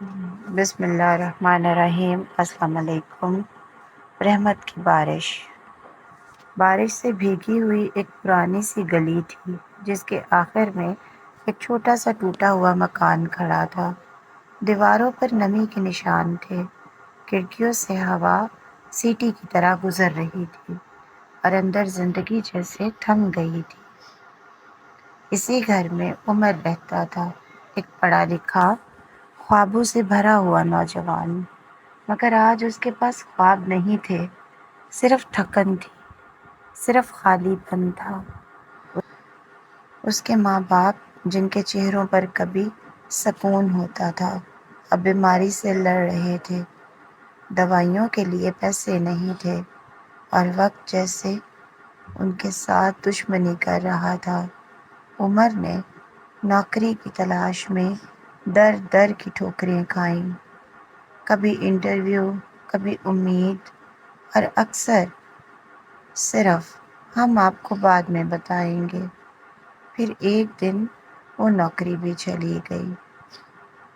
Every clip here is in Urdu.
بسم اللہ الرحمن الرحیم۔ السلام علیکم۔ رحمت کی بارش سے بھیگی ہوئی ایک پرانی سی گلی تھی جس کے آخر میں ایک چھوٹا سا ٹوٹا ہوا مکان کھڑا تھا۔ دیواروں پر نمی کے نشان تھے، کھڑکیوں سے ہوا سیٹی کی طرح گزر رہی تھی اور اندر زندگی جیسے تھم گئی تھی۔ اسی گھر میں عمر رہتا تھا، ایک پڑھا لکھا، خوابوں سے بھرا ہوا نوجوان، مگر آج اس کے پاس خواب نہیں تھے، صرف تھکن تھی، صرف خالی پن تھا۔ اس کے ماں باپ جن کے چہروں پر کبھی سکون ہوتا تھا اب بیماری سے لڑ رہے تھے، دوائیوں کے لیے پیسے نہیں تھے اور وقت جیسے ان کے ساتھ دشمنی کر رہا تھا۔ عمر نے نوکری کی تلاش میں در در کی ٹھوکریں کھائیں، کبھی انٹرویو، کبھی امید، اور اکثر صرف ہم آپ کو بعد میں بتائیں گے۔ پھر ایک دن وہ نوکری بھی چلی گئی۔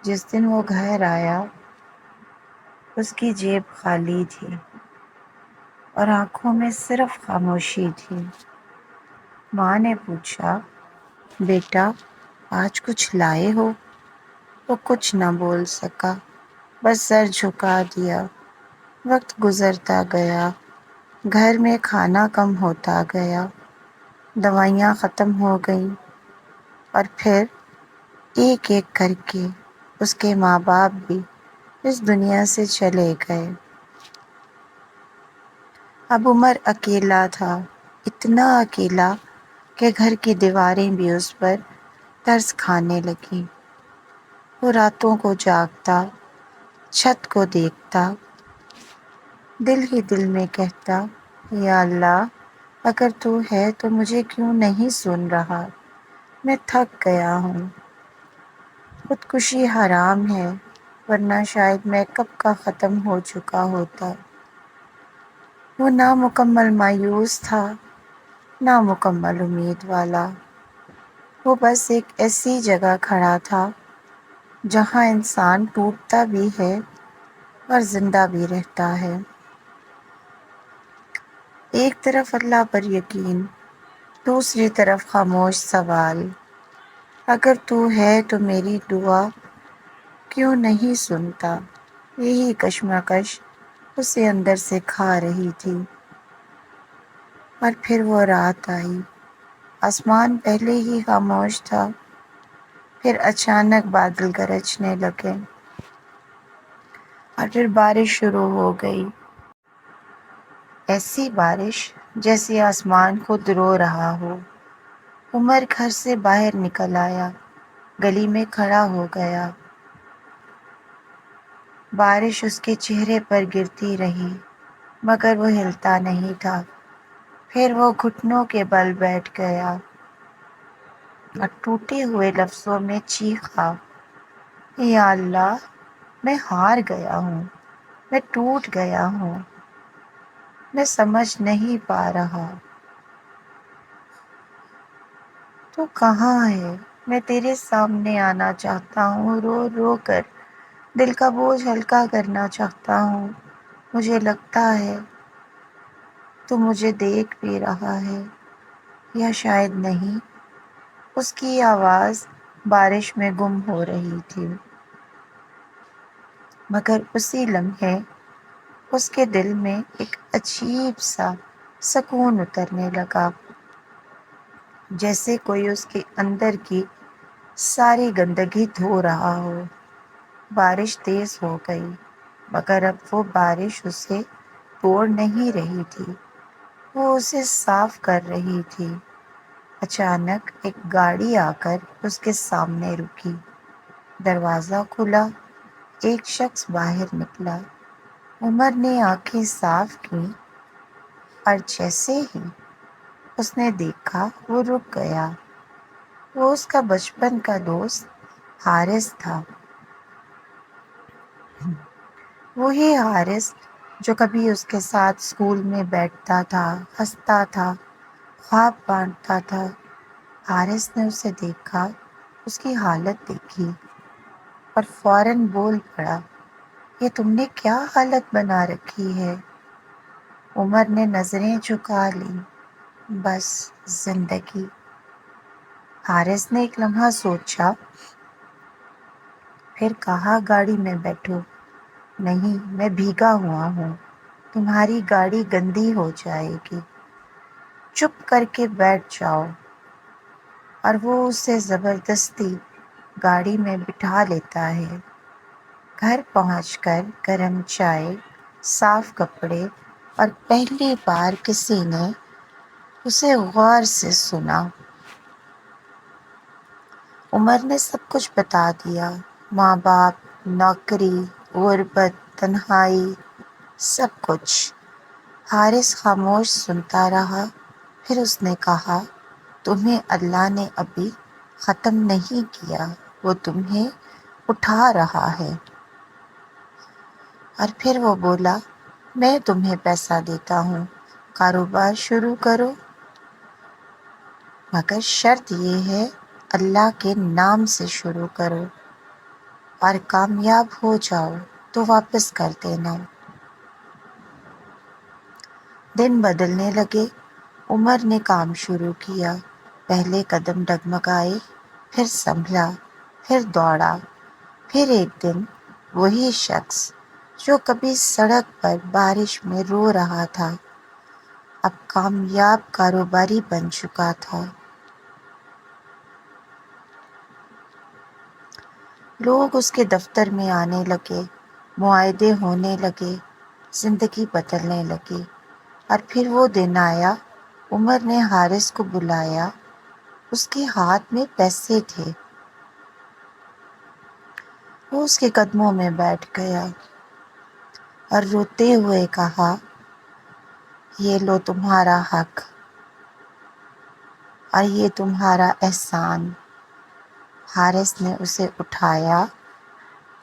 جس دن وہ گھر آیا اس کی جیب خالی تھی اور آنکھوں میں صرف خاموشی تھی۔ ماں نے پوچھا، بیٹا آج کچھ لائے ہو؟ وہ کچھ نہ بول سکا، بس سر جھکا دیا۔ وقت گزرتا گیا، گھر میں کھانا کم ہوتا گیا، دوائیاں ختم ہو گئیں، اور پھر ایک ایک کر کے اس کے ماں باپ بھی اس دنیا سے چلے گئے۔ اب عمر اکیلا تھا، اتنا اکیلا کہ گھر کی دیواریں بھی اس پر ترس کھانے لگیں۔ وہ راتوں کو جاگتا، چھت کو دیکھتا، دل ہی دل میں کہتا، یا اللہ اگر تو ہے تو مجھے کیوں نہیں سن رہا؟ میں تھک گیا ہوں۔ خودکشی حرام ہے، ورنہ شاید میں کب کا ختم ہو چکا ہوتا۔ وہ نامکمل مایوس تھا، نامکمل امید والا۔ وہ بس ایک ایسی جگہ کھڑا تھا جہاں انسان ٹوٹتا بھی ہے اور زندہ بھی رہتا ہے۔ ایک طرف اللہ پر یقین، دوسری طرف خاموش سوال، اگر تو ہے تو میری دعا کیوں نہیں سنتا؟ یہی کشمکش اسے اندر سے کھا رہی تھی۔ اور پھر وہ رات آئی۔ آسمان پہلے ہی خاموش تھا، پھر اچانک بادل گرجنے لگے اور پھر بارش شروع ہو گئی۔ ایسی بارش جیسے آسمان خود رو رہا ہو۔ عمر گھر سے باہر نکل آیا، گلی میں کھڑا ہو گیا۔ بارش اس کے چہرے پر گرتی رہی مگر وہ ہلتا نہیں تھا۔ پھر وہ گھٹنوں کے بل بیٹھ گیا اور ٹوٹے ہوئے لفظوں میں چیخا، یا اللہ میں ہار گیا ہوں، میں ٹوٹ گیا ہوں، میں سمجھ نہیں پا رہا تو کہاں ہے؟ میں تیرے سامنے آنا چاہتا ہوں، رو رو کر دل کا بوجھ ہلکا کرنا چاہتا ہوں۔ مجھے لگتا ہے تو مجھے دیکھ بھی رہا ہے، یا شاید نہیں۔ اس کی آواز بارش میں گم ہو رہی تھی، مگر اسی لمحے اس کے دل میں ایک عجیب سا سکون اترنے لگا، جیسے کوئی اس کے اندر کی ساری گندگی دھو رہا ہو۔ بارش تیز ہو گئی مگر اب وہ بارش اسے توڑ نہیں رہی تھی، وہ اسے صاف کر رہی تھی۔ اچانک ایک گاڑی آ کر اس کے سامنے رکی، دروازہ کھلا، ایک شخص باہر نکلا۔ عمر نے آنکھیں صاف کیں اور جیسے ہی اس نے دیکھا وہ رک گیا۔ وہ اس کا بچپن کا دوست حارث تھا، وہی حارث جو کبھی اس کے ساتھ اسکول میں بیٹھتا تھا، ہنستا تھا، خواب بانٹتا تھا۔ حارث نے اسے دیکھا، اس کی حالت دیکھی اور فوراً بول پڑا، یہ تم نے کیا حالت بنا رکھی ہے؟ عمر نے نظریں جھکا لیں، بس زندگی۔ حارث نے ایک لمحہ سوچا، پھر کہا، گاڑی میں بیٹھو۔ نہیں، میں بھیگا ہوا ہوں، تمہاری گاڑی گندی ہو جائے گی، چپ کر کے بیٹھ جاؤ۔ اور وہ اسے زبردستی گاڑی میں بٹھا لیتا ہے۔ گھر پہنچ کر گرم چائے، صاف کپڑے، اور پہلی بار کسی نے اسے غور سے سنا۔ عمر نے سب کچھ بتا دیا، ماں باپ، نوکری، غربت، تنہائی، سب کچھ۔ حارث خاموش سنتا رہا، پھر اس نے کہا، تمہیں اللہ نے ابھی ختم نہیں کیا، وہ تمہیں اٹھا رہا ہے۔ اور پھر وہ بولا، میں تمہیں پیسہ دیتا ہوں، کاروبار شروع کرو، مگر شرط یہ ہے اللہ کے نام سے شروع کرو، اور کامیاب ہو جاؤ تو واپس کر دینا۔ دن بدلنے لگے، عمر نے کام شروع کیا۔ پہلے قدم ڈگمگائے، پھر سنبھلا، پھر دوڑا۔ پھر ایک دن وہی شخص جو کبھی سڑک پر بارش میں رو رہا تھا، اب کامیاب کاروباری بن چکا تھا۔ لوگ اس کے دفتر میں آنے لگے، معاہدے ہونے لگے، زندگی بدلنے لگی۔ اور پھر وہ دن آیا، عمر نے حارث کو بلایا، اس کے ہاتھ میں پیسے تھے۔ وہ اس کے قدموں میں بیٹھ گیا اور روتے ہوئے کہا، یہ لو تمہارا حق، اور یہ تمہارا احسان۔ حارث نے اسے اٹھایا،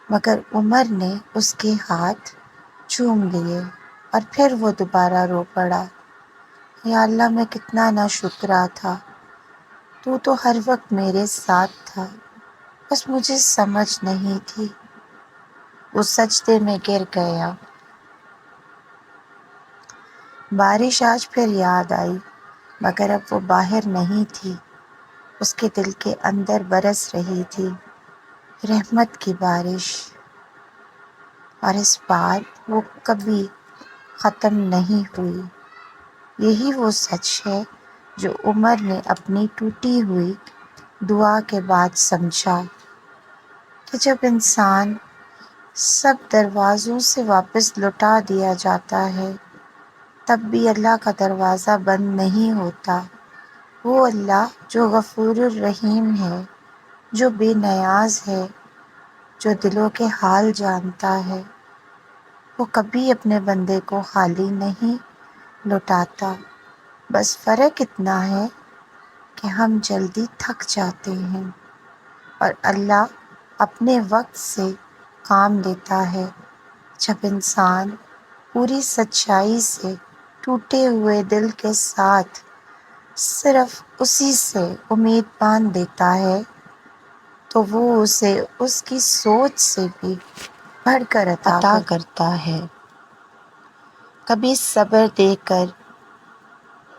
مگر عمر نے اس کے ہاتھ چوم لیے، اور پھر وہ دوبارہ رو پڑا، یا اللہ، میں کتنا ناشکرا تھا، تو ہر وقت میرے ساتھ تھا، بس مجھے سمجھ نہیں تھی۔ وہ سجدے میں گر گیا۔ بارش آج پھر یاد آئی، مگر اب وہ باہر نہیں تھی، اس کے دل کے اندر برس رہی تھی رحمت کی بارش، اور اس بار وہ کبھی ختم نہیں ہوئی۔ یہی وہ سچ ہے جو عمر نے اپنی ٹوٹی ہوئی دعا کے بعد سمجھا، کہ جب انسان سب دروازوں سے واپس لوٹا دیا جاتا ہے، تب بھی اللہ کا دروازہ بند نہیں ہوتا۔ وہ اللہ جو غفور الرحیم ہے، جو بے نیاز ہے، جو دلوں کے حال جانتا ہے، وہ کبھی اپنے بندے کو خالی نہیں لوٹاتا۔ بس فرق اتنا ہے کہ ہم جلدی تھک جاتے ہیں، اور اللہ اپنے وقت سے کام لیتا ہے۔ جب انسان پوری سچائی سے، ٹوٹے ہوئے دل کے ساتھ صرف اسی سے امید باندھ دیتا ہے، تو وہ اسے اس کی سوچ سے بھی بڑھ کر عطا کرتا ہے۔ کبھی صبر دے کر،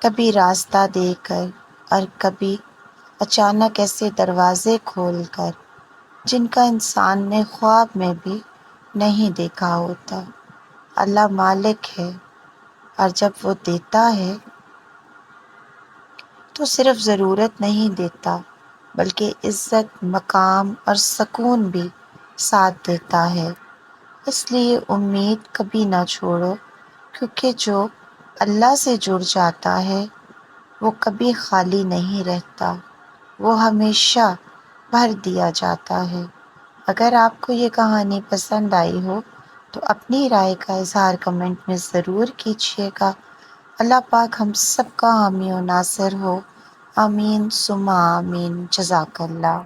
کبھی راستہ دے کر، اور کبھی اچانک ایسے دروازے کھول کر جن کا انسان نے خواب میں بھی نہیں دیکھا ہوتا۔ اللہ مالک ہے، اور جب وہ دیتا ہے تو صرف ضرورت نہیں دیتا، بلکہ عزت، مقام اور سکون بھی ساتھ دیتا ہے۔ اس لیے امید کبھی نہ چھوڑو، کیونکہ جو اللہ سے جڑ جاتا ہے وہ کبھی خالی نہیں رہتا، وہ ہمیشہ بھر دیا جاتا ہے۔ اگر آپ کو یہ کہانی پسند آئی ہو تو اپنی رائے کا اظہار کمنٹ میں ضرور کیجیے گا۔ اللہ پاک ہم سب کا حامی و ناصر ہو، آمین ثم آمین۔ جزاک اللہ۔